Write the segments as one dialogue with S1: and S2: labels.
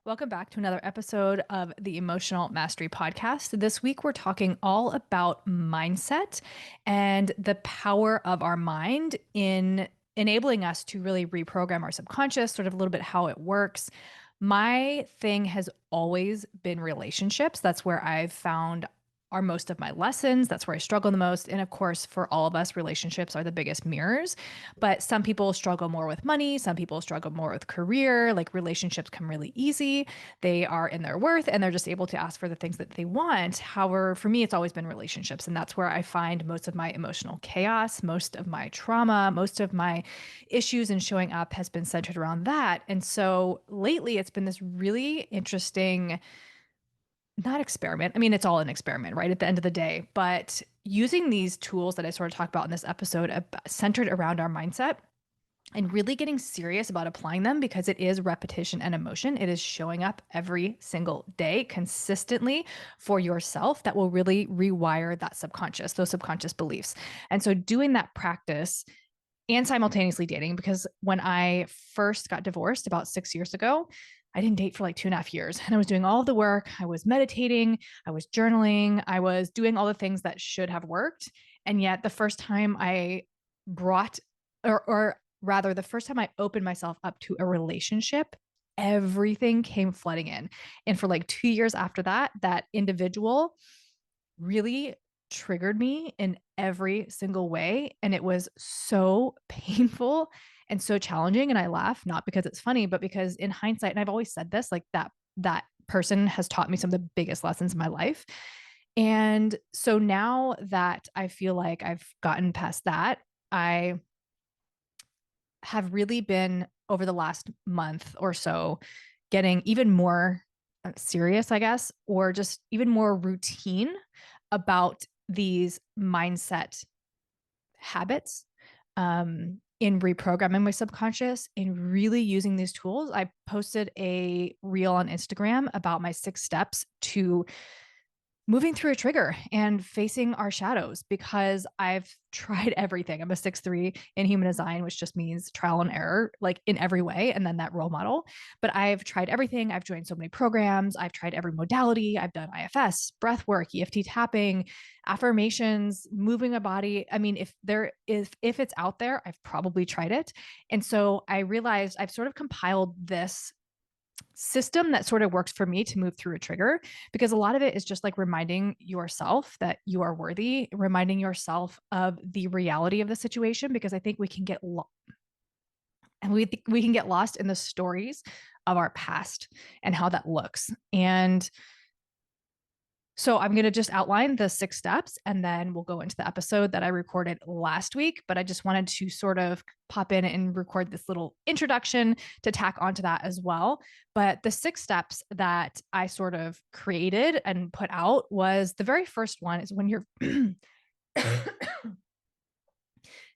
S1: Welcome back to another episode of the Emotional Mastery Podcast. This week, we're talking all about mindset and the power of our mind in enabling us to really reprogram our subconscious, sort of a little bit how it works. My thing has always been relationships. That's where I've found are most of my lessons. That's where I struggle the most. And of course, for all of us, relationships are the biggest mirrors. But some people struggle more with money. Some people struggle more with career. Like relationships come really easy. They are in their worth and they're just able to ask for the things that they want. However, for me, it's always been relationships. And that's where I find most of my emotional chaos, most of my trauma, most of my issues and showing up has been centered around that. And so lately, it's been this really interesting not experiment. I mean, it's all an experiment, right? At the end of the day, but using these tools that I sort of talked about in this episode centered around our mindset and really getting serious about applying them because it is repetition and emotion. It is showing up every single day consistently for yourself that will really rewire that subconscious, those subconscious beliefs. And so doing that practice and simultaneously dating, because when I first got divorced about 6 years ago, I didn't date for like 2.5 years. And I was doing all of the work. I was meditating, I was journaling, I was doing all the things that should have worked. And yet the first time I brought, or rather, the first time I opened myself up to a relationship, everything came flooding in. And for like 2 years after that, that individual really triggered me in every single way. And it was so painful and so challenging. And I laugh, not because it's funny, but because in hindsight, and I've always said this, like that person has taught me some of the biggest lessons in my life. And so now that I feel like I've gotten past that, I have really been over the last month or so getting even more serious, I guess, or just even more routine about these mindset habits in reprogramming my subconscious and really using these tools. I posted a reel on Instagram about my 6 steps to moving through a trigger and facing our shadows because I've tried everything. I'm a 6'3" in human design, which just means trial and error, like in every way. And then that role model. But I've tried everything. I've joined so many programs. I've tried every modality. I've done IFS, breath work, EFT tapping, affirmations, moving a body. I mean, if it's out there, I've probably tried it. And so I realized I've sort of compiled this system that sort of works for me to move through a trigger because a lot of it is just like reminding yourself that you are worthy, reminding yourself of the reality of the situation because I think we can get we can get lost in the stories of our past and how that looks. And so I'm going to just outline the 6 steps and then we'll go into the episode that I recorded last week. But I just wanted to sort of pop in and record this little introduction to tack onto that as well. But the 6 steps that I sort of created and put out was the very first one is when you're,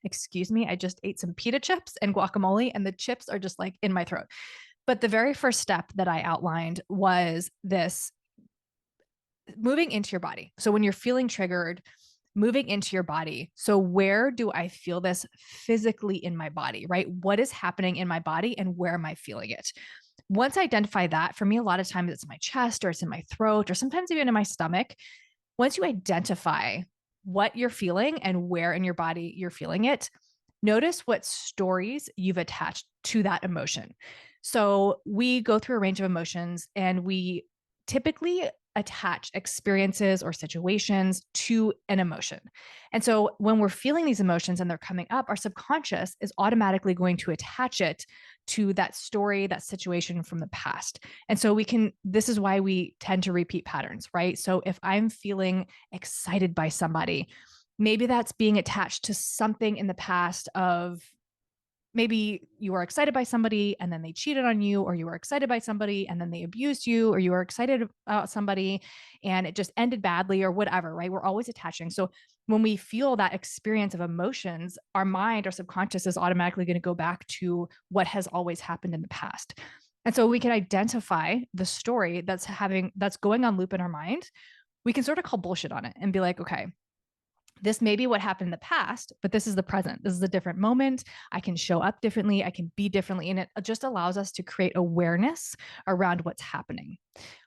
S1: excuse me, I just ate some pita chips and guacamole and the chips are just like in my throat. But the very first step that I outlined was this moving into your body. So when you're feeling triggered, moving into your body. So where do I feel this physically in my body, right? What is happening in my body and where am I feeling it? Once I identify that, for me, a lot of times it's in my chest or it's in my throat or sometimes even in my stomach. Once you identify what you're feeling and where in your body you're feeling it, notice what stories you've attached to that emotion. So we go through a range of emotions and we typically attach experiences or situations to an emotion. And so when we're feeling these emotions and they're coming up, our subconscious is automatically going to attach it to that story, that situation from the past. And so this is why we tend to repeat patterns, right? So if I'm feeling excited by somebody, maybe that's being attached to something in the past of maybe you were excited by somebody and then they cheated on you, or you were excited by somebody and then they abused you, or you were excited about somebody and it just ended badly or whatever, right? We're always attaching. So when we feel that experience of emotions, our mind, our subconscious is automatically going to go back to what has always happened in the past. And so we can identify the story that's going on loop in our mind. We can sort of call bullshit on it and be like, okay, This may be what happened in the past, but this is the present. This is a different moment. I can show up differently. I can be differently. And it just allows us to create awareness around what's happening.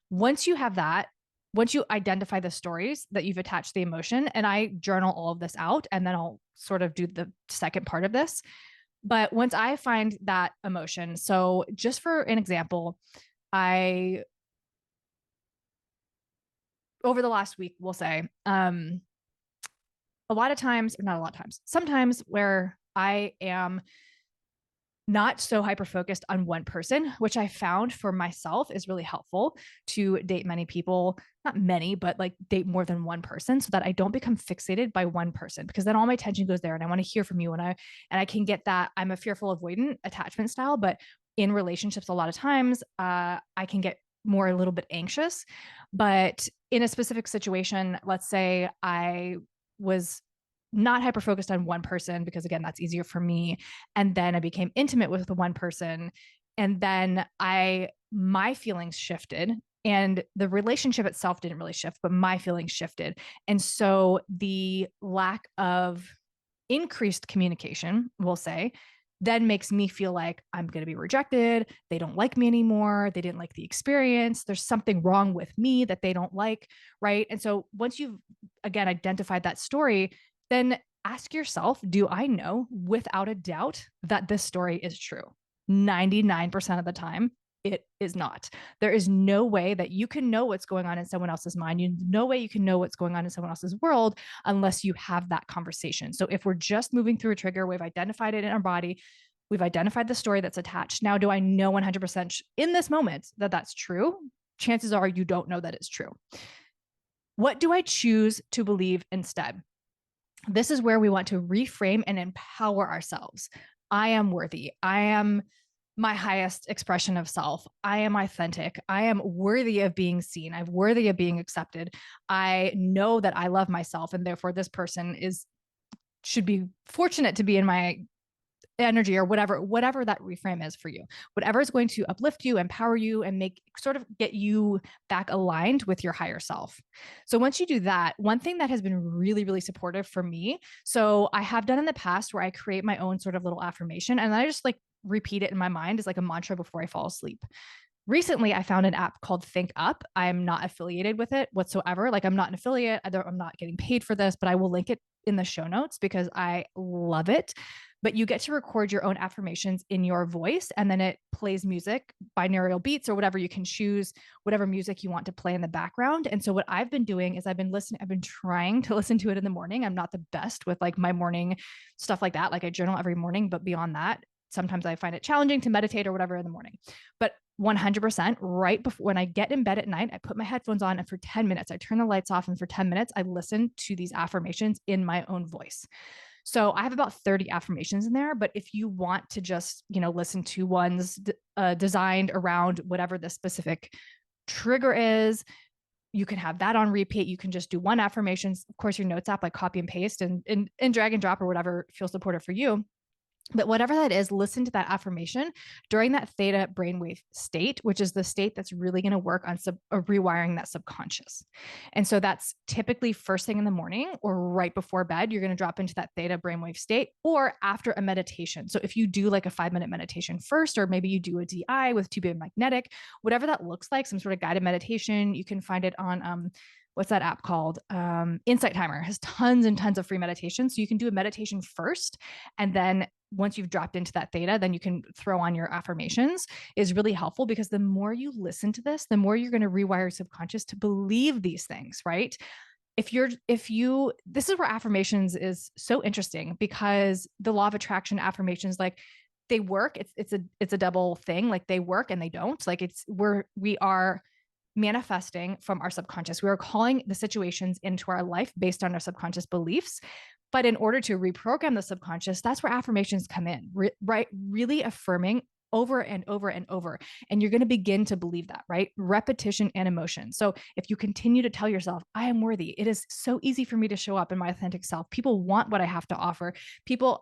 S1: Once you have that, once you identify the stories that you've attached the emotion, and I journal all of this out, and then I'll sort of do the second part of this. But once I find that emotion, so just for an example, over the last week, we'll say, a lot of times, or not a lot of times, sometimes where I am not so hyper focused on one person, which I found for myself is really helpful to date many people, not many, but like date more than one person so that I don't become fixated by one person, because then all my attention goes there and I want to hear from you. And I can get that. I'm a fearful avoidant attachment style, but in relationships, a lot of times I can get more a little bit anxious. But in a specific situation, let's say I was not hyper focused on one person, because again, that's easier for me. And then I became intimate with the one person. And then my feelings shifted, and the relationship itself didn't really shift, but my feelings shifted. And so the lack of increased communication, we'll say, then makes me feel like I'm going to be rejected. They don't like me anymore. They didn't like the experience. There's something wrong with me that they don't like. Right. And so once you've, again, identified that story, then ask yourself, do I know without a doubt that this story is true? 99% of the time, it is not. There is no way that you can know what's going on in someone else's mind. No way you can know what's going on in someone else's world unless you have that conversation. So if we're just moving through a trigger, we've identified it in our body, we've identified the story that's attached. Now, do I know 100% in this moment that that's true? Chances are you don't know that it's true. What do I choose to believe instead? This is where we want to reframe and empower ourselves. I am worthy. I am my highest expression of self. I am authentic. I am worthy of being seen. I'm worthy of being accepted. I know that I love myself, and therefore this person should be fortunate to be in my energy, or whatever that reframe is for you. Whatever is going to uplift you, empower you, and get you back aligned with your higher self. So once you do that, one thing that has been really, really supportive for me, so I have done in the past where I create my own sort of little affirmation, and I just like repeat it in my mind as like a mantra before I fall asleep. Recently, I found an app called ThinkUp. I'm not affiliated with it whatsoever. Like, I'm not an affiliate. I'm not getting paid for this, but I will link it in the show notes because I love it. But you get to record your own affirmations in your voice, and then it plays music, binaural beats, or whatever. You can choose whatever music you want to play in the background. And so what I've been doing is I've been trying to listen to it in the morning. I'm not the best with like my morning stuff like that. Like, I journal every morning, but beyond that, sometimes I find it challenging to meditate or whatever in the morning. But 100% right before, when I get in bed at night, I put my headphones on, and for 10 minutes, I turn the lights off, and for 10 minutes, I listen to these affirmations in my own voice. So I have about 30 affirmations in there, but if you want to just, listen to ones designed around whatever the specific trigger is, you can have that on repeat. You can just do one affirmations. Of course, your notes app, like copy and paste and drag and drop or whatever feels supportive for you. But whatever that is, listen to that affirmation during that theta brainwave state, which is the state that's really going to work on rewiring that subconscious. And so that's typically first thing in the morning or right before bed. You're going to drop into that theta brainwave state, or after a meditation. So if you do like a 5-minute meditation first, or maybe you do a DI with 2B magnetic, whatever that looks like, some sort of guided meditation, you can find it on what's that app called? Insight Timer has tons and tons of free meditations. So you can do a meditation first, and then once you've dropped into that theta, then you can throw on your affirmations. Is really helpful, because the more you listen to this, the more you're going to rewire your subconscious to believe these things, right? This is where affirmations is so interesting, because the law of attraction affirmations, like, they work. It's a double thing. Like, they work and they don't. Like, we are manifesting from our subconscious. We are calling the situations into our life based on our subconscious beliefs. But in order to reprogram the subconscious, that's where affirmations come in, right? Really affirming over and over and over. And you're going to begin to believe that, right? Repetition and emotion. So if you continue to tell yourself, I am worthy, it is so easy for me to show up in my authentic self. People want what I have to offer. People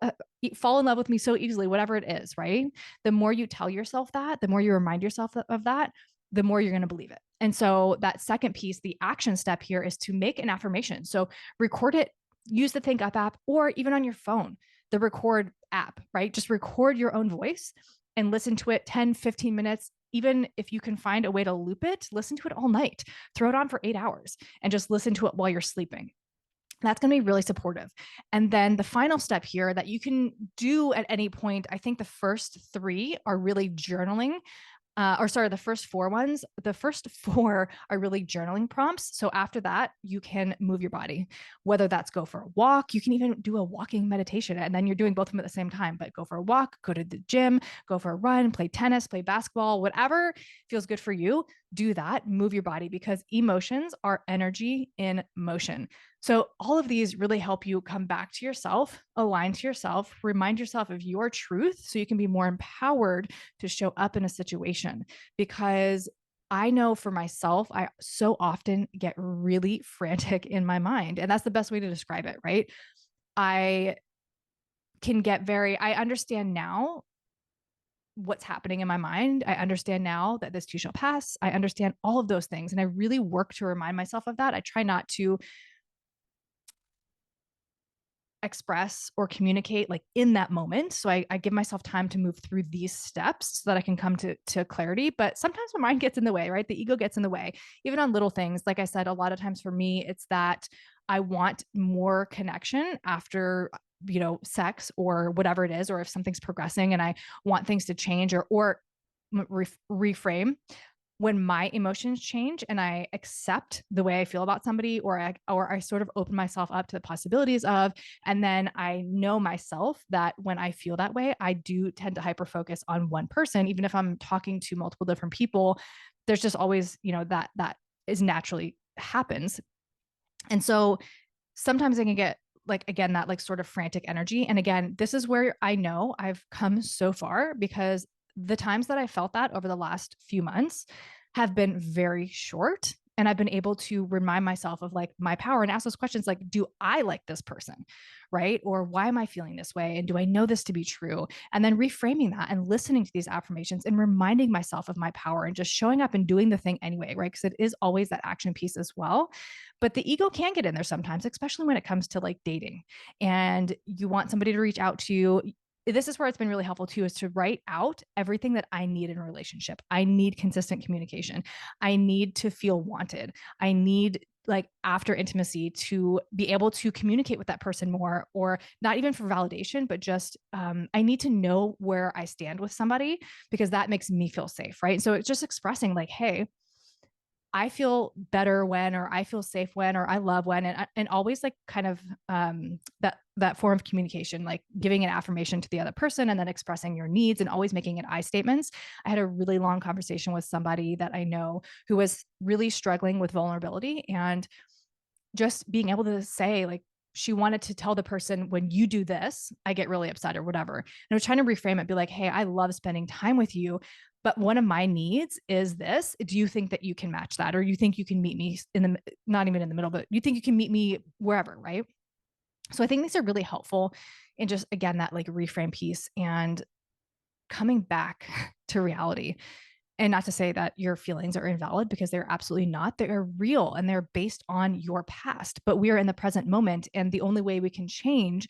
S1: fall in love with me so easily, whatever it is, right? The more you tell yourself that, the more you remind yourself of that, the more you're going to believe it. And so that second piece, the action step here, is to make an affirmation. So record it use the ThinkUp app, or even on your phone, the record app, right? Just record your own voice and listen to it 10, 15 minutes. Even if you can find a way to loop it, listen to it all night, throw it on for 8 hours and just listen to it while you're sleeping. That's going to be really supportive. And then the final step here that you can do at any point, I think the first three are really journaling. The first four ones, the first four are really journaling prompts. So after that, you can move your body, whether that's go for a walk, you can even do a walking meditation, and then you're doing both of them at the same time, but go for a walk, go to the gym, go for a run, play tennis, play basketball, whatever feels good for you, do that, move your body, because emotions are energy in motion. So all of these really help you come back to yourself, align to yourself, remind yourself of your truth so you can be more empowered to show up in a situation. Because I know for myself, I so often get really frantic in my mind. And that's the best way to describe it, right? I understand now what's happening in my mind. I understand now that this too shall pass. I understand all of those things. And I really work to remind myself of that. I try not to express or communicate like in that moment. So I give myself time to move through these steps so that I can come to clarity. But sometimes my mind gets in the way, right? The ego gets in the way, even on little things. Like I said, a lot of times for me, it's that I want more connection after sex or whatever it is, or if something's progressing and I want things to change or reframe. When my emotions change and I accept the way I feel about somebody, or I sort of open myself up to the possibilities of, and then I know myself that when I feel that way, I do tend to hyper focus on one person, even if I'm talking to multiple different people. There's just always, that is naturally happens. And so sometimes I can get like, again, that like sort of frantic energy. And again, this is where I know I've come so far, because the times that I felt that over the last few months have been very short. And I've been able to remind myself of like my power and ask those questions like, do I like this person? Right? Or why am I feeling this way? And do I know this to be true? And then reframing that and listening to these affirmations and reminding myself of my power and just showing up and doing the thing anyway, right? Because it is always that action piece as well. But the ego can get in there sometimes, especially when it comes to like dating and you want somebody to reach out to you. This is where it's been really helpful too, is to write out everything that I need in a relationship. I need consistent communication. I need to feel wanted. I need, like, after intimacy, to be able to communicate with that person more, or not even for validation, but just I need to know where I stand with somebody, because that makes me feel safe, right? So it's just expressing like, hey, I feel better when, or I feel safe when, or I love when, and always like kind of that form of communication, like giving an affirmation to the other person and then expressing your needs and always making it I statements. I had a really long conversation with somebody that I know who was really struggling with vulnerability, and just being able to say like, she wanted to tell the person, when you do this, I get really upset or whatever. And I was trying to reframe it, be like, hey, I love spending time with you, but one of my needs is this. Do you think that you can match that? Or you think you can meet me in the, not even in the middle, but you think you can meet me wherever, right? So I think these are really helpful in just, again, that like reframe piece and coming back to reality. And not to say that your feelings are invalid, because they're absolutely not. They're real and they're based on your past, but we are in the present moment. And the only way we can change,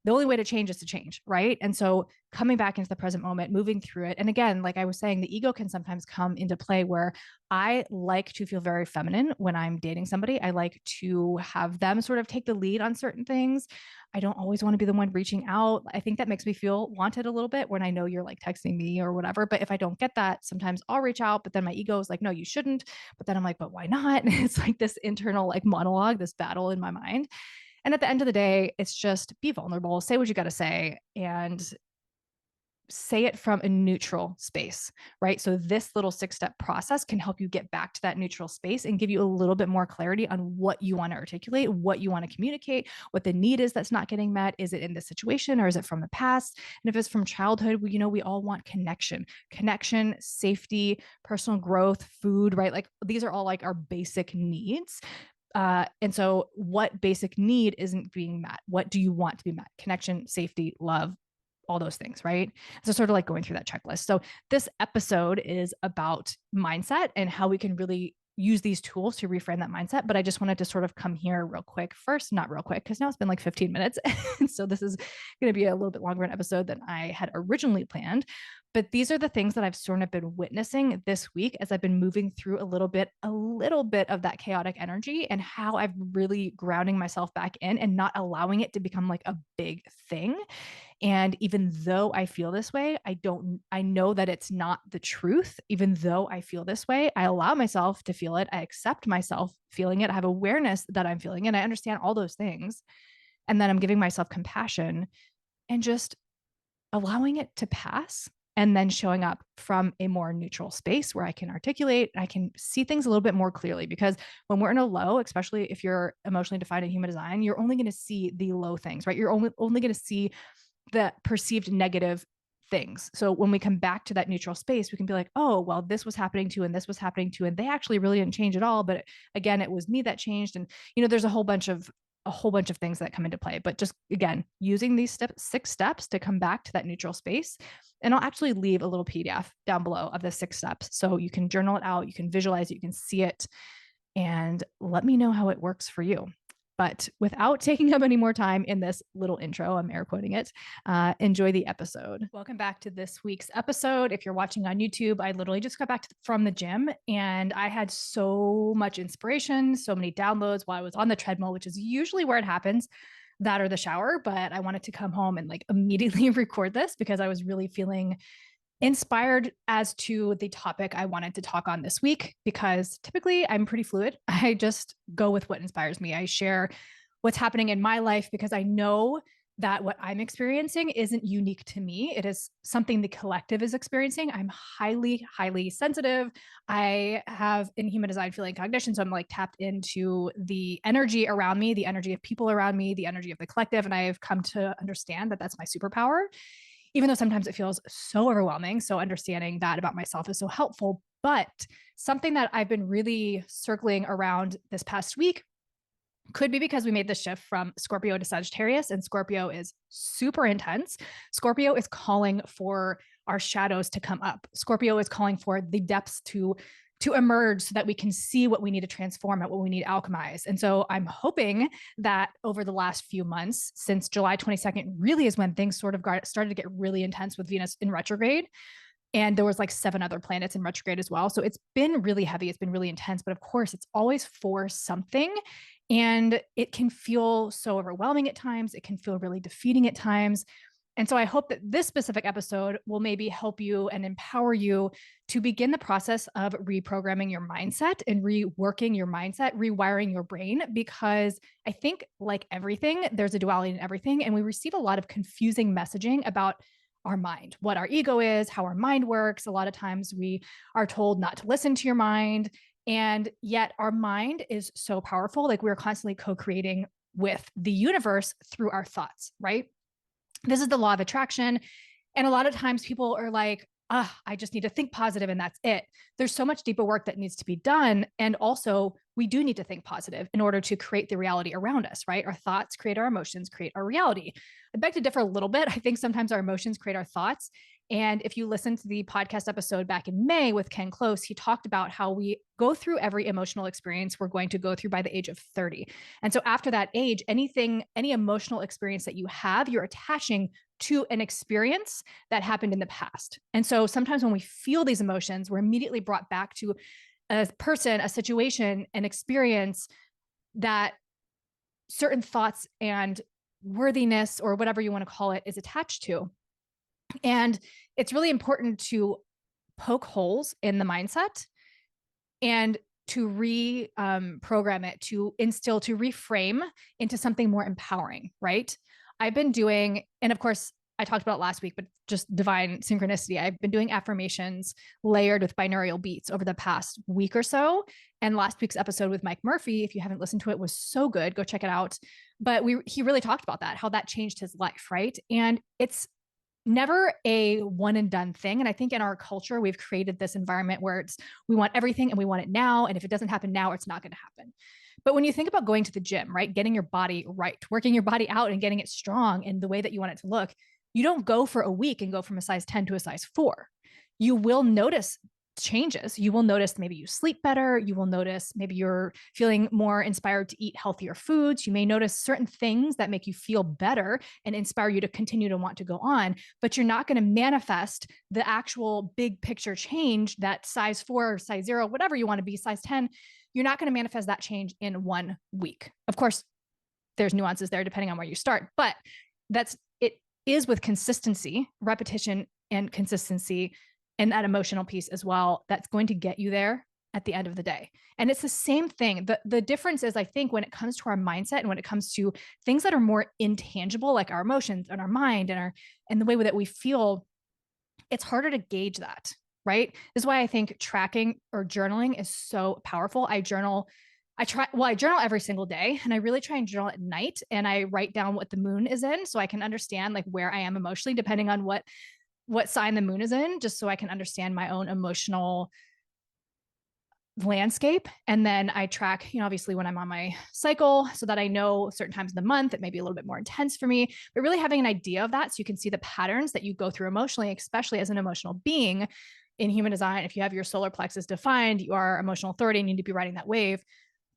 S1: the only way to change is to change, right? And so coming back into the present moment, moving through it. And again, like I was saying, the ego can sometimes come into play, where I like to feel very feminine when I'm dating somebody. I like to have them sort of take the lead on certain things. I don't always want to be the one reaching out. I think that makes me feel wanted a little bit when I know you're like texting me or whatever. But if I don't get that, sometimes I'll reach out, but then my ego is like, no, you shouldn't. But then I'm like, but why not? And it's like this internal like monologue, this battle in my mind. And at the end of the day, it's just be vulnerable, say what you got to say, and say it from a neutral space, right? So this little 6-step process can help you get back to that neutral space and give you a little bit more clarity on what you want to articulate, what you want to communicate, what the need is that's not getting met. Is it in this situation, or is it from the past? And if it's from childhood, we all want connection, safety, personal growth, food, right? Like these are all like our basic needs. And so what basic need isn't being met? What do you want to be met? Connection, safety, love, all those things, right? So sort of like going through that checklist. So this episode is about mindset and how we can really use these tools to reframe that mindset. But I just wanted to sort of come here real quick first, not real quick, because now it's been like 15 minutes. So this is going to be a little bit longer an episode than I had originally planned. But these are the things that I've sort of been witnessing this week as I've been moving through a little bit of that chaotic energy, and how I'm really grounding myself back in and not allowing it to become like a big thing. And even though I feel this way, I know that it's not the truth. Even though I feel this way, I allow myself to feel it. I accept myself feeling it. I have awareness that I'm feeling it. I understand all those things. And then I'm giving myself compassion and just allowing it to pass, and then showing up from a more neutral space where I can articulate, I can see things a little bit more clearly. Because when we're in a low, especially if you're emotionally defined in human design, you're only going to see the low things, right? You're only going to see the perceived negative things. So when we come back to that neutral space, we can be like, oh, well, this was happening too, and this was happening too, and they actually really didn't change at all. But again, it was me that changed. And there's a whole bunch of things that come into play. But just again, using these 6 steps to come back to that neutral space. And I'll actually leave a little PDF down below of the 6 steps, so you can journal it out, you can visualize it, you can see it, and let me know how it works for you. But without taking up any more time in this little intro, I'm air quoting it, enjoy the episode. Welcome back to this week's episode. If you're watching on YouTube, I literally just got back from the gym, and I had so much inspiration, so many downloads while I was on the treadmill, which is usually where it happens, that or the shower. But I wanted to come home and like immediately record this because I was really feeling inspired as to the topic I wanted to talk on this week, because typically I'm pretty fluid. I just go with what inspires me. I share what's happening in my life because I know that what I'm experiencing isn't unique to me. It is something the collective is experiencing. I'm highly, highly sensitive. I have in human design feeling cognition. So I'm like tapped into the energy around me, the energy of people around me, the energy of the collective. And I have come to understand that that's my superpower, even though sometimes it feels so overwhelming. So understanding that about myself is so helpful. But something that I've been really circling around this past week could be because we made the shift from Scorpio to Sagittarius, and Scorpio is super intense. Scorpio is calling for our shadows to come up. Scorpio is calling for the depths to emerge so that we can see what we need to transform and what we need to alchemize. And so I'm hoping that over the last few months, since July 22nd really is when things sort of started to get really intense with Venus in retrograde. And there was like 7 other planets in retrograde as well. So it's been really heavy. It's been really intense. But of course, it's always for something. And it can feel so overwhelming at times. It can feel really defeating at times. And so I hope that this specific episode will maybe help you and empower you to begin the process of reprogramming your mindset and reworking your mindset, rewiring your brain, because I think like everything, there's a duality in everything. And we receive a lot of confusing messaging about our mind, what our ego is, how our mind works. A lot of times we are told not to listen to your mind. And yet our mind is so powerful. Like we're constantly co-creating with the universe through our thoughts, right? This is the law of attraction. And a lot of times people are like, I just need to think positive and that's it. There's so much deeper work that needs to be done. And also, we do need to think positive in order to create the reality around us, right? Our thoughts create our emotions, create our reality. I beg to differ a little bit. I think sometimes our emotions create our thoughts. And if you listen to the podcast episode back in May with Ken Close, he talked about how we go through every emotional experience we're going to go through by the age of 30. And so after that age, any emotional experience that you have, you're attaching to an experience that happened in the past. And so sometimes when we feel these emotions, we're immediately brought back to a person, a situation, an experience that certain thoughts and worthiness, or whatever you want to call it, is attached to. And it's really important to poke holes in the mindset and to reprogram it, to instill, to reframe into something more empowering, right? I've been doing, and of course, I talked about it last week, but just divine synchronicity. I've been doing affirmations layered with binaural beats over the past week or so. And last week's episode with Mike Murphy, if you haven't listened to it, was so good. Go check it out. But he really talked about that, how that changed his life, right? And it's never a one and done thing. And I think in our culture, we've created this environment where we want everything and we want it now. And if it doesn't happen now, it's not going to happen. But when you think about going to the gym, right, getting your body right, working your body out and getting it strong in the way that you want it to look, you don't go for a week and go from a size 10 to a size 4. You will notice changes. You will notice maybe you sleep better. You will notice maybe you're feeling more inspired to eat healthier foods. You may notice certain things that make you feel better and inspire you to continue to want to go on, but you're not going to manifest the actual big picture change that size 4 or size 0, whatever you want to be, size 10, you're not going to manifest that change in 1 week. Of course, there's nuances there depending on where you start, but it is with consistency, repetition and consistency, and that emotional piece as well, that's going to get you there at the end of the day. And it's the same thing. The difference is, I think, when it comes to our mindset and when it comes to things that are more intangible, like our emotions and our mind and the way that we feel, it's harder to gauge that, right? This is why I think tracking or journaling is so powerful. I journal every single day, and I really try and journal at night, and I write down what the moon is in so I can understand like where I am emotionally, depending on what sign the moon is in, just so I can understand my own emotional landscape. And then I track, obviously when I'm on my cycle, so that I know certain times of the month it may be a little bit more intense for me, but really having an idea of that so you can see the patterns that you go through emotionally, especially as an emotional being in human design. If you have your solar plexus defined, you are emotional authority and you need to be riding that wave.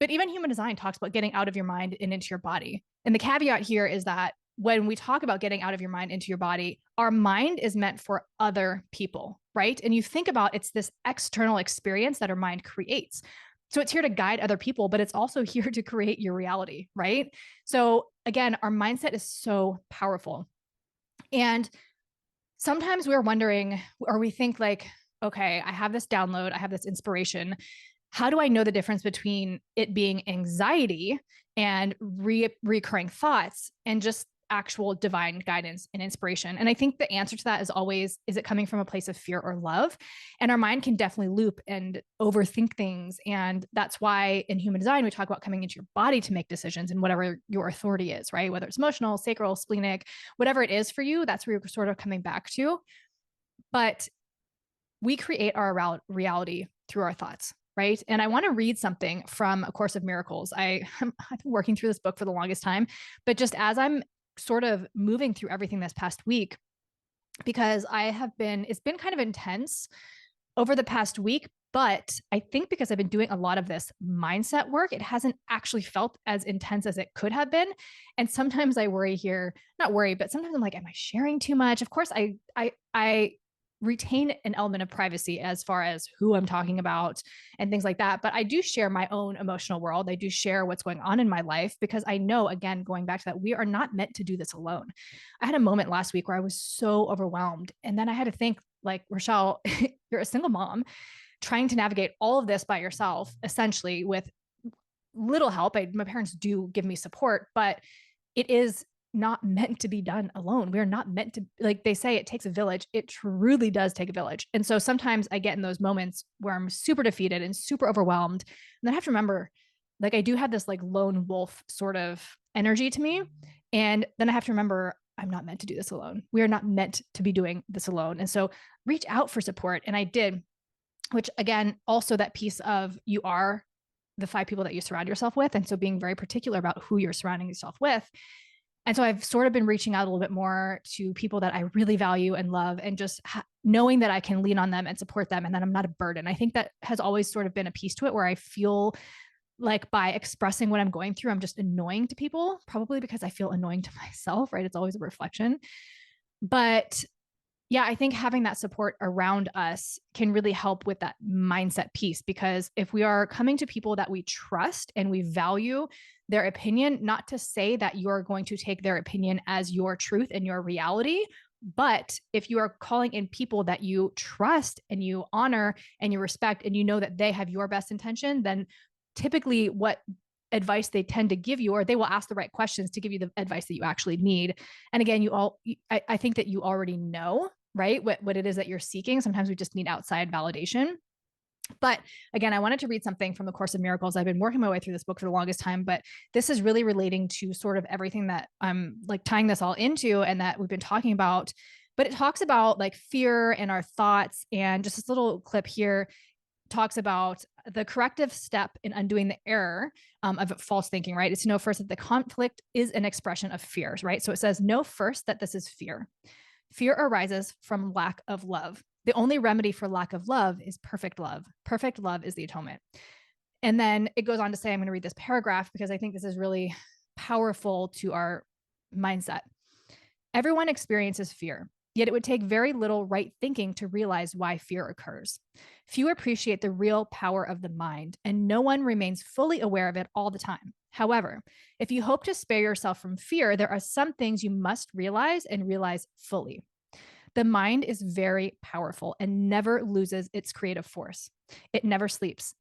S1: But even human design talks about getting out of your mind and into your body. And the caveat here is that when we talk about getting out of your mind into your body, our mind is meant for other people, right? And you think about, it's this external experience that our mind creates. So it's here to guide other people, but it's also here to create your reality, right? So again, our mindset is so powerful. And sometimes we're wondering, or we think like, okay, I have this download, I have this inspiration. How do I know the difference between it being anxiety and recurring thoughts and just actual divine guidance and inspiration? And I think the answer to that is always, is it coming from a place of fear or love? And our mind can definitely loop and overthink things. And that's why in human design, we talk about coming into your body to make decisions and whatever your authority is, right? Whether it's emotional, sacral, splenic, whatever it is for you, that's where you're sort of coming back to. But we create our reality through our thoughts. Right. And I want to read something from A Course of Miracles. I've been working through this book for the longest time, but just as I'm sort of moving through everything this past week, because it's been kind of intense over the past week, but I think because I've been doing a lot of this mindset work, it hasn't actually felt as intense as it could have been. And sometimes I worry here, not worry, but sometimes I'm like, am I sharing too much? Of course, I retain an element of privacy as far as who I'm talking about and things like that. But I do share my own emotional world. I do share what's going on in my life because I know, again, going back to that, we are not meant to do this alone. I had a moment last week where I was so overwhelmed. And then I had to think, like, Rochelle, you're a single mom trying to navigate all of this by yourself, essentially with little help. My parents do give me support, but it is not meant to be done alone. We're not meant to, like they say, it takes a village. It truly does take a village. And so sometimes I get in those moments where I'm super defeated and super overwhelmed. And then I have to remember, like, I do have this like lone wolf sort of energy to me. And then I have to remember, I'm not meant to do this alone. We are not meant to be doing this alone. And so reach out for support. And I did, which again, also that piece of you are the 5 people that you surround yourself with. And so being very particular about who you're surrounding yourself with. And so I've sort of been reaching out a little bit more to people that I really value and love, and just knowing that I can lean on them and support them and that I'm not a burden. I think that has always sort of been a piece to it where I feel like by expressing what I'm going through, I'm just annoying to people, probably because I feel annoying to myself, right? It's always a reflection. But yeah, I think having that support around us can really help with that mindset piece, because if we are coming to people that we trust and we value their opinion, not to say that you're going to take their opinion as your truth and your reality, but if you are calling in people that you trust and you honor and you respect and you know that they have your best intention, then typically what advice they tend to give you, or they will ask the right questions to give you the advice that you actually need. And again, I think that you already know, right? What it is that you're seeking. Sometimes we just need outside validation. But again, I wanted to read something from the Course of Miracles. I've been working my way through this book for the longest time, but this is really relating to sort of everything that I'm like tying this all into and that we've been talking about. But it talks about like fear and our thoughts. And just this little clip here talks about the corrective step in undoing the error of false thinking, right? It's to know first that the conflict is an expression of fears, right? So it says, know first that this is fear. Fear arises from lack of love. The only remedy for lack of love is perfect love. Perfect love is the atonement. And then it goes on to say, I'm going to read this paragraph because I think this is really powerful to our mindset. Everyone experiences fear, yet it would take very little right thinking to realize why fear occurs. Few appreciate the real power of the mind, and no one remains fully aware of it all the time. However, if you hope to spare yourself from fear, there are some things you must realize and realize fully. The mind is very powerful and never loses its creative force. It never sleeps.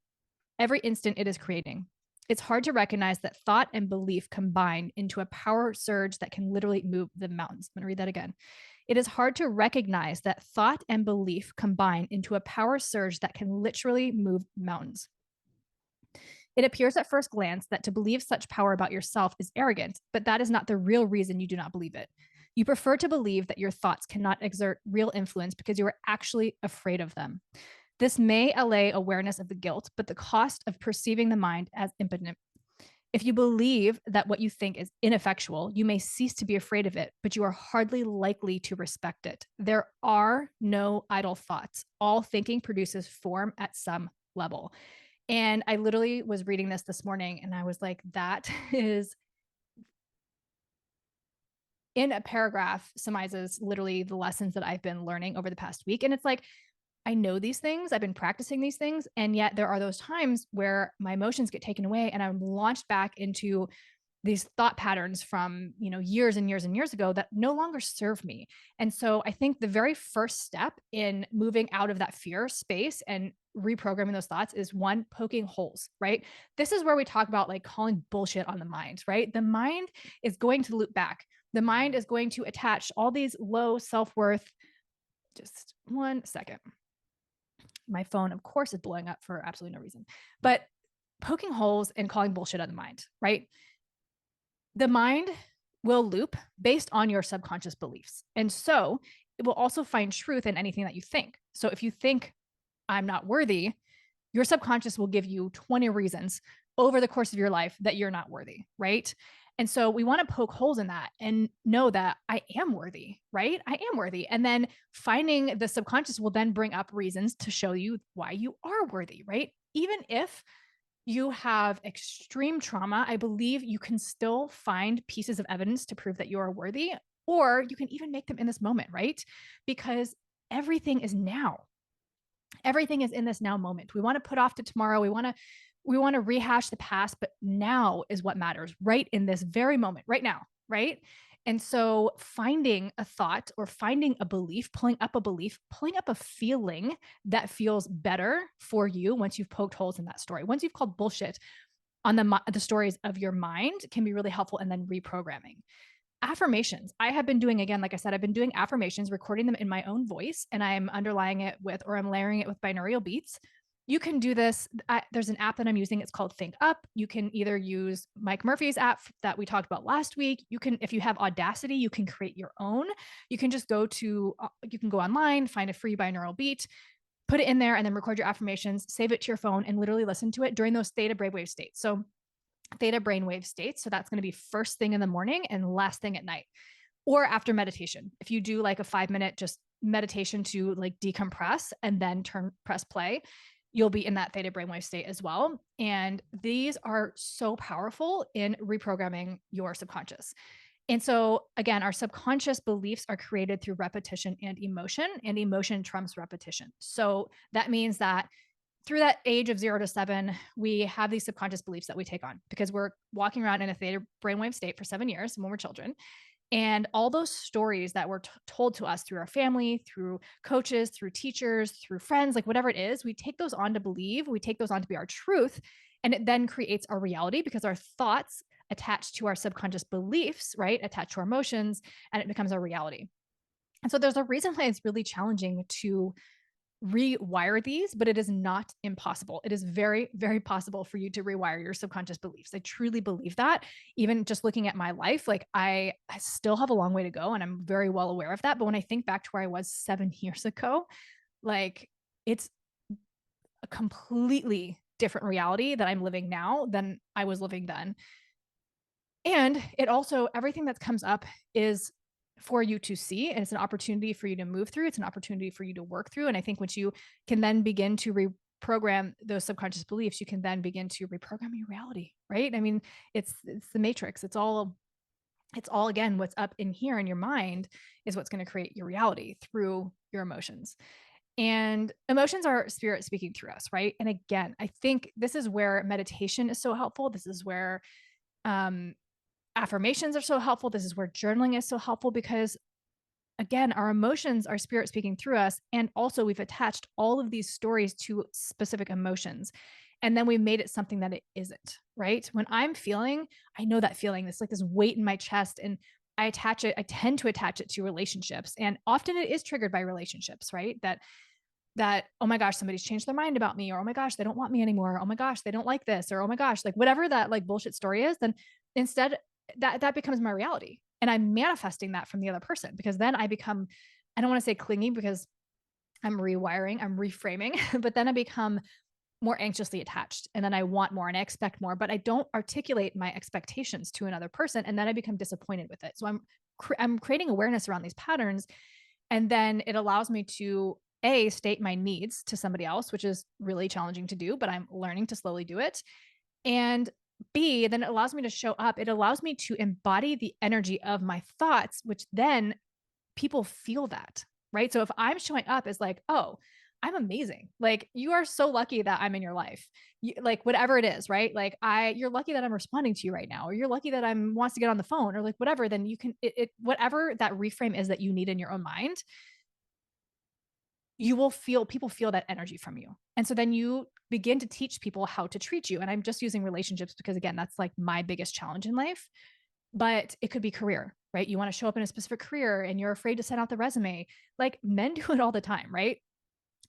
S1: Every instant it is creating. It's hard to recognize that thought and belief combine into a power surge that can literally move the mountains. I'm going to read that again. It is hard to recognize that thought and belief combine into a power surge that can literally move mountains. It appears at first glance that to believe such power about yourself is arrogant, but that is not the real reason you do not believe it. You prefer to believe that your thoughts cannot exert real influence because you are actually afraid of them. This may allay awareness of the guilt, but the cost of perceiving the mind as impotent. If you believe that what you think is ineffectual, you may cease to be afraid of it, but you are hardly likely to respect it. There are no idle thoughts. All thinking produces form at some level. And I literally was reading this morning and I was like, that is in a paragraph, summarizes literally the lessons that I've been learning over the past week. And it's like, I know these things, I've been practicing these things, and yet there are those times where my emotions get taken away and I'm launched back into these thought patterns from, years and years and years ago that no longer serve me. And so I think the very first step in moving out of that fear space and reprogramming those thoughts is one, poking holes, right? This is where we talk about like calling bullshit on the mind, right? The mind is going to loop back. The mind is going to attach all these low self-worth. Just 1 second. My phone, of course, is blowing up for absolutely no reason. But poking holes and calling bullshit on the mind, right? The mind will loop based on your subconscious beliefs. And so it will also find truth in anything that you think. So if you think I'm not worthy, your subconscious will give you 20 reasons over the course of your life that you're not worthy, right? And so we want to poke holes in that and know that I am worthy, right? I am worthy. And then finding the subconscious will then bring up reasons to show you why you are worthy, right? Even if you have extreme trauma, I believe you can still find pieces of evidence to prove that you are worthy, or you can even make them in this moment, right? Because everything is now. Everything is in this now moment. We want to put off to tomorrow. We want to rehash the past, but now is what matters, right in this very moment, right now, right? And so finding a thought or finding a belief, pulling up a feeling that feels better for you once you've poked holes in that story. Once you've called bullshit on the stories of your mind can be really helpful, and then reprogramming. Affirmations. I have been doing, again, like I said, I've been doing affirmations, recording them in my own voice, and I'm underlying it with, or I'm layering it with binaural beats. You can do this. There's an app that I'm using. It's called ThinkUp. You can either use Mike Murphy's app that we talked about last week. You can, if you have Audacity, you can create your own. You can just you can go online, find a free binaural beat, put it in there, and then record your affirmations, save it to your phone, and literally listen to it during those theta brainwave states. So theta brainwave states. So that's going to be first thing in the morning and last thing at night, or after meditation. If you do like a 5-minute just meditation to like decompress and then press play, you'll be in that theta brainwave state as well. And these are so powerful in reprogramming your subconscious. And so again, our subconscious beliefs are created through repetition and emotion trumps repetition. So that means that through that age of 0 to 7, we have these subconscious beliefs that we take on because we're walking around in a theta brainwave state for 7 years when we're children. And all those stories that were told to us through our family, through coaches, through teachers, through friends, like whatever it is, we take those on to believe, we take those on to be our truth. And it then creates our reality because our thoughts attach to our subconscious beliefs, right? Attach to our emotions, and it becomes our reality. And so there's a reason why it's really challenging to rewire these, but it is not impossible. It is very, very possible for you to rewire your subconscious beliefs. I truly believe that. Even just looking at my life, like I still have a long way to go, and I'm very well aware of that. But when I think back to where I was 7 years ago, like it's a completely different reality that I'm living now than I was living then. And it also, everything that comes up is for you to see, and it's an opportunity for you to move through. It's an opportunity for you to work through. And I think once you can then begin to reprogram those subconscious beliefs, you can then begin to reprogram your reality, right? I mean, it's the matrix. It's all again, what's up in here in your mind is what's going to create your reality through your emotions. And emotions are spirit speaking through us, right? And again, I think this is where meditation is so helpful. This is where um, affirmations are so helpful. This is where journaling is so helpful because, again, our emotions are spirit speaking through us. And also, we've attached all of these stories to specific emotions. And then we made it something that it isn't, right? When I'm feeling, I know that feeling, it's like this weight in my chest. And I tend to attach it to relationships. And often it is triggered by relationships, right? That oh my gosh, somebody's changed their mind about me, or oh my gosh, they don't want me anymore, oh my gosh, they don't like this, or oh my gosh, like whatever that like bullshit story is, then instead that becomes my reality, and I'm manifesting that from the other person, because then I become, I don't want to say clingy because I'm rewiring, I'm reframing, but then I become more anxiously attached, and then I want more and I expect more, but I don't articulate my expectations to another person, and then I become disappointed with it. So I'm creating awareness around these patterns, and then it allows me to state my needs to somebody else, which is really challenging to do, but I'm learning to slowly do it. And B, then it allows me to show up. It allows me to embody the energy of my thoughts, which then people feel that, right? So if I'm showing up as like, oh, I'm amazing. Like you are so lucky that I'm in your life. Like whatever it is, right? Like you're lucky that I'm responding to you right now, or you're lucky that I'm wants to get on the phone, or like whatever. Then you can whatever that reframe is that you need in your own mind, you will feel, people feel that energy from you. And so then you begin to teach people how to treat you. And I'm just using relationships because, again, that's like my biggest challenge in life. But it could be career, right? You want to show up in a specific career and you're afraid to send out the resume. Like men do it all the time, right?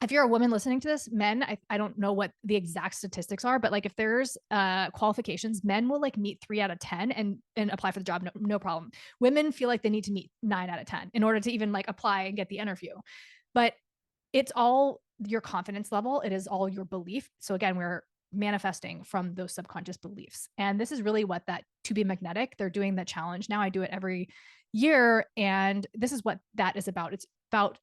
S1: If you're a woman listening to this, men, I don't know what the exact statistics are, but like if there's qualifications, men will like meet 3 out of 10 and apply for the job, no problem. Women feel like they need to meet 9 out of 10 in order to even like apply and get the interview. But it's all your confidence level. It is all your belief. So again, we're manifesting from those subconscious beliefs. And this is really what that To Be Magnetic, they're doing the challenge. Now I do it every year. And this is what that is about. It's about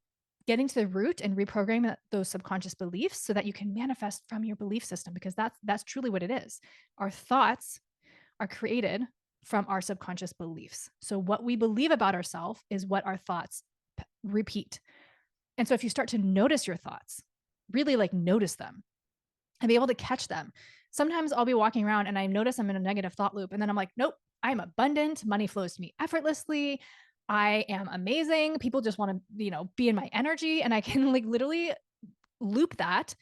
S1: getting to the root and reprogramming those subconscious beliefs so that you can manifest from your belief system, because that's truly what it is. Our thoughts are created from our subconscious beliefs. So what we believe about ourselves is what our thoughts repeat. And so if you start to notice your thoughts, really like notice them and be able to catch them. Sometimes I'll be walking around and I notice I'm in a negative thought loop. And then I'm like, nope, I'm abundant. Money flows to me effortlessly. I am amazing. People just want to, be in my energy. And I can like literally loop that.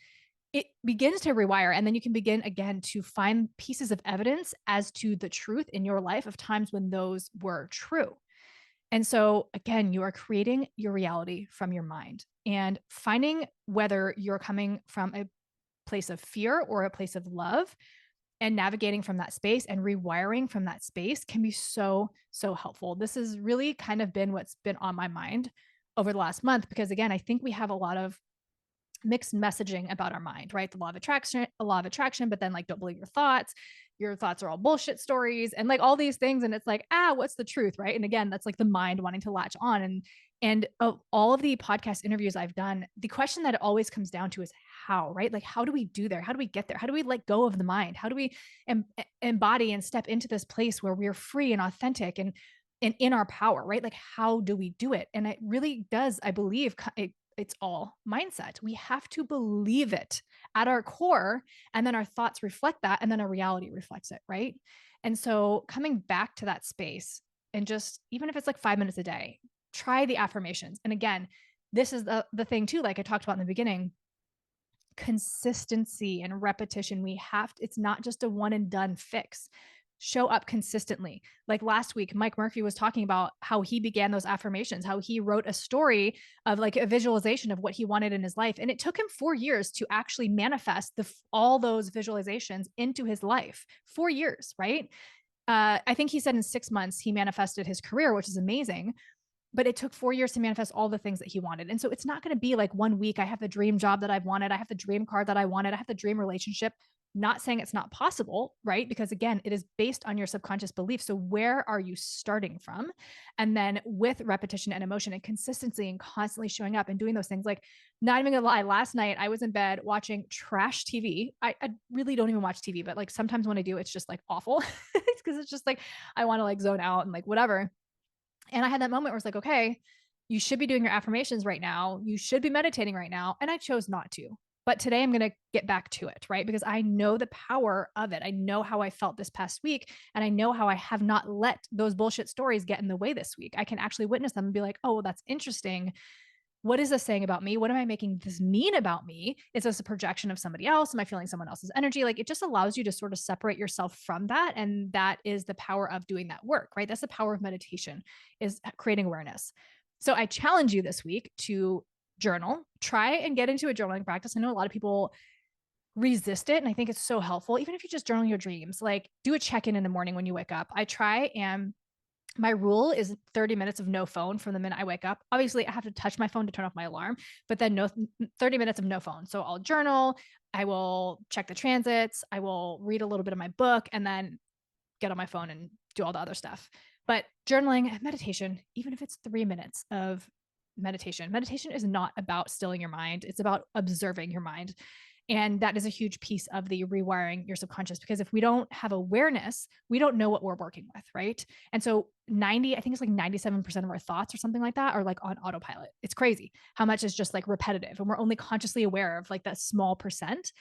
S1: It begins to rewire. And then you can begin again to find pieces of evidence as to the truth in your life of times when those were true. And so, again, you are creating your reality from your mind and finding whether you're coming from a place of fear or a place of love, and navigating from that space and rewiring from that space can be so, so helpful. This has really kind of been what's been on my mind over the last month, because again, I think we have a lot of mixed messaging about our mind, right? The law of attraction, but then like, don't believe your thoughts. Your thoughts are all bullshit stories and like all these things. And it's like, what's the truth? Right. And again, that's like the mind wanting to latch on. And of all of the podcast interviews I've done, the question that it always comes down to is how, right? Like, how do we do there? How do we get there? How do we let go of the mind? How do we embody and step into this place where we're free and authentic and in our power, right? Like, how do we do it? And it really does, I believe, it's all mindset. We have to believe it at our core, and then our thoughts reflect that, and then our reality reflects it, right? And so coming back to that space, and just even if it's like 5 minutes a day, try the affirmations. And again, this is the thing too, like I talked about in the beginning, consistency and repetition. It's not just a one and done fix. Show up consistently. Like last week, Mike Murphy was talking about how he began those affirmations, how he wrote a story of like a visualization of what he wanted in his life. And it took him 4 years to actually manifest all those visualizations into his life. 4 years, right? I think he said in 6 months, he manifested his career, which is amazing. But it took 4 years to manifest all the things that he wanted. And so it's not going to be like 1 week, I have the dream job that I've wanted. I have the dream car that I wanted. I have the dream relationship. Not saying it's not possible, right? Because again, it is based on your subconscious belief. So where are you starting from? And then with repetition and emotion and consistency and constantly showing up and doing those things, like not even gonna lie, last night I was in bed watching trash TV. I really don't even watch TV, but like sometimes when I do, it's just like awful. It's because it's just like I want to like zone out and like whatever. And I had that moment where it's like, okay, you should be doing your affirmations right now. You should be meditating right now. And I chose not to. But today I'm going to get back to it, right? Because I know the power of it. I know how I felt this past week. And I know how I have not let those bullshit stories get in the way this week. I can actually witness them and be like, oh, well, that's interesting. What is this saying about me? What am I making this mean about me? Is this a projection of somebody else? Am I feeling someone else's energy? Like it just allows you to sort of separate yourself from that. And that is the power of doing that work, right? That's the power of meditation, is creating awareness. So I challenge you this week to journal, try and get into a journaling practice. I know a lot of people resist it. And I think it's so helpful. Even if you just journal your dreams, like do a check in the morning when you wake up. I try and my rule is 30 minutes of no phone from the minute I wake up. Obviously, I have to touch my phone to turn off my alarm, but then no 30 minutes of no phone. So I'll journal, I will check the transits, I will read a little bit of my book, and then get on my phone and do all the other stuff. But journaling and meditation, even if it's 3 minutes of meditation is not about stilling your mind. It's about observing your mind. And that is a huge piece of the rewiring your subconscious, because if we don't have awareness, we don't know what we're working with, right? And so I think it's like 97% of our thoughts or something like that are like on autopilot. It's crazy how much is just like repetitive, and we're only consciously aware of like that small percent.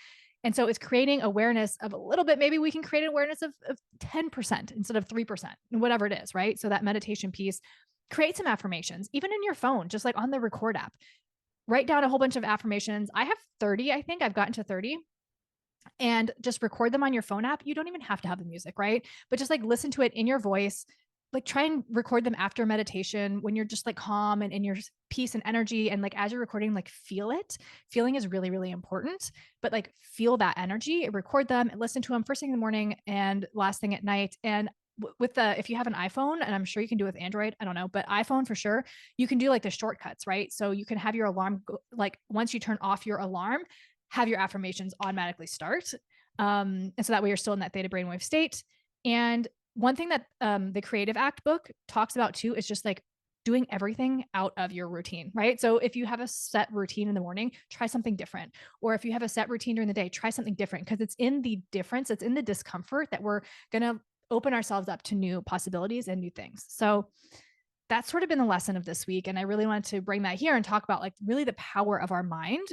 S1: And so it's creating awareness of a little bit. Maybe we can create an awareness of 10% instead of 3%, whatever it is, right? So that meditation piece, create some affirmations, even in your phone, just like on the record app. Write down a whole bunch of affirmations. I have 30, I think I've gotten to 30, and just record them on your phone app. You don't even have to have the music, right? But just like listen to it in your voice. Like try and record them after meditation when you're just like calm and in your peace and energy. And like as you're recording, like feel it. Feeling is really, really important. But like feel that energy, record them and listen to them first thing in the morning and last thing at night. And with the, if you have an iPhone, and I'm sure you can do it with Android, I don't know, but iPhone for sure, you can do like the shortcuts, right? So you can have your alarm go, like once you turn off your alarm, have your affirmations automatically start. And so that way you're still in that theta brainwave state. And one thing that the Creative Act book talks about too is just like doing everything out of your routine, right? So if you have a set routine in the morning, try something different. Or if you have a set routine during the day, try something different, because it's in the difference, it's in the discomfort that we're going to open ourselves up to new possibilities and new things. So that's sort of been the lesson of this week. And I really wanted to bring that here and talk about like really the power of our mind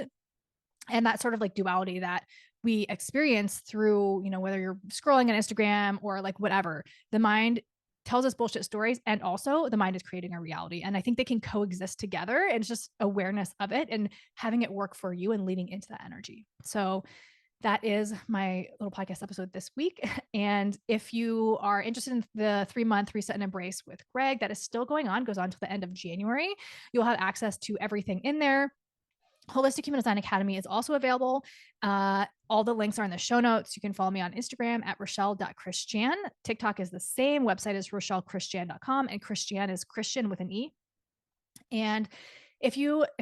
S1: and that sort of like duality that we experience through, whether you're scrolling on Instagram or like whatever, the mind tells us bullshit stories, and also the mind is creating a reality. And I think they can coexist together. And it's just awareness of it and having it work for you and leading into that energy. So that is my little podcast episode this week. And if you are interested in the 3-month reset and embrace with Greg, that is still going on, goes on till the end of January. You'll have access to everything in there. Holistic Human Design Academy is also available. All the links are in the show notes. You can follow me on Instagram at rochelle.christian. TikTok is the same. Website is rochellechristian.com, and Christian is Christian with an E. And if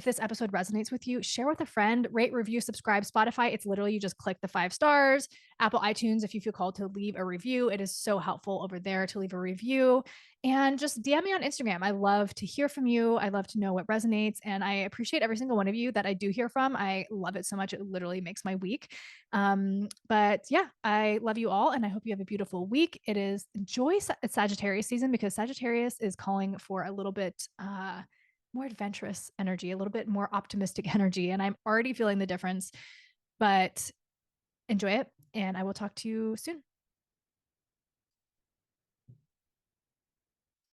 S1: this episode resonates with you, share with a friend, rate, review, subscribe. Spotify, it's literally you just click the 5 stars. Apple iTunes, if you feel called to leave a review, it is so helpful over there to leave a review. And just DM me on Instagram. I love to hear from you. I love to know what resonates. And I appreciate every single one of you that I do hear from. I love it so much. It literally makes my week. But yeah, I love you all. And I hope you have a beautiful week. It is Sagittarius season, because Sagittarius is calling for a little bit, more adventurous energy, a little bit more optimistic energy. And I'm already feeling the difference, but enjoy it. And I will talk to you soon.